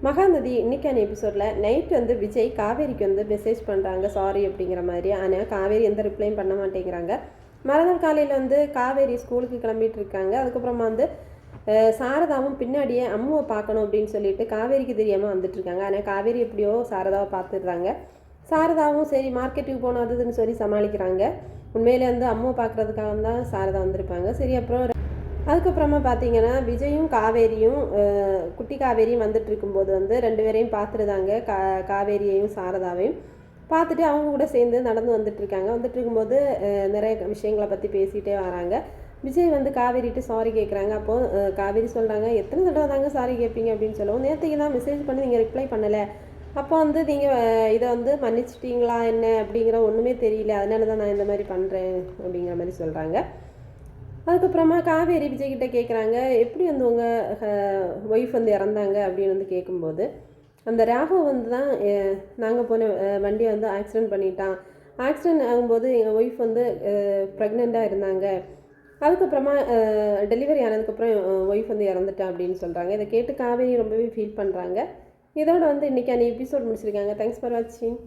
மகாநதி இன்னைக்கான எபிசோடில் நைட் வந்து விஜய் காவேரிக்கு வந்து மெசேஜ் பண்ணுறாங்க சாரி அப்படிங்கிற மாதிரி. ஆனால் காவேரி எந்த ரிப்ளையும் பண்ண மாட்டேங்கிறாங்க. மறுநாள் காலையில் வந்து காவேரி ஸ்கூலுக்கு கிளம்பிட்டு இருக்காங்க. அதுக்கப்புறமா வந்து சாரதாவும் பின்னாடியே அம்முவை பார்க்கணும் அப்படின்னு சொல்லிட்டு காவேரிக்கு தெரியாமல் வந்துட்டுருக்காங்க. ஆனால் காவேரி எப்படியோ சாரதாவை பார்த்துடுறாங்க. சாரதாவும் சரி மார்க்கெட்டுக்கு போகணும் அதுன்னு சொல்லி சமாளிக்கிறாங்க. உண்மையிலே வந்து அம்முவை பார்க்குறதுக்காக தான் சாரதா வந்திருப்பாங்க. சரி அப்புறம் அதுக்கப்புறமா பார்த்தீங்கன்னா விஜயும் காவேரியும் குட்டி காவேரியும் வந்துட்டு இருக்கும்போது வந்து ரெண்டு பேரையும் பார்த்துருந்தாங்க. காவேரியையும் சாரதாவையும் பார்த்துட்டு அவங்க கூட சேர்ந்து நடந்து வந்துட்டுருக்காங்க. வந்துட்டு இருக்கும்போது நிறைய விஷயங்களை பற்றி பேசிகிட்டே வராங்க. விஜய் வந்து காவேரிட்டு சாரி கேட்குறாங்க. அப்போது காவேரி சொல்கிறாங்க, எத்தனை தடவை தாங்க சாரி கேட்பீங்க அப்படின்னு சொல்லவும், நேற்றுக்கு தான் மெசேஜ் பண்ணி நீங்கள் ரிப்ளை பண்ணலை, அப்போ வந்து நீங்கள் இதை வந்து மன்னிச்சிட்டிங்களா என்ன அப்படிங்கிற ஒன்றுமே தெரியல, அதனால தான் நான் இந்த மாதிரி பண்ணுறேன் அப்படிங்கிற மாதிரி சொல்கிறாங்க. அதுக்கப்புறமா காவேரி விஜய்கிட்ட கேட்குறாங்க, எப்படி வந்து உங்கள் ஒய்ஃப் வந்து இறந்தாங்க அப்படின்னு வந்து கேட்கும்போது, அந்த ராகவ் வந்து தான் நாங்கள் போன வண்டியை வந்து ஆக்சிடெண்ட் பண்ணிட்டான். ஆக்சிடெண்ட் ஆகும்போது எங்கள் ஒய்ஃப் வந்து ப்ரெக்னெண்ட்டாக இருந்தாங்க. அதுக்கப்புறமா டெலிவரி ஆனதுக்கப்புறம் ஒய்ஃப் வந்து இறந்துட்டான் அப்படின்னு சொல்கிறாங்க. இதை கேட்டு காவேரி ரொம்பவே ஃபீல் பண்ணுறாங்க. இதோட வந்து இன்றைக்கான எபிசோட் முடிச்சிருக்காங்க. தேங்க்ஸ் ஃபார் வாட்சிங்.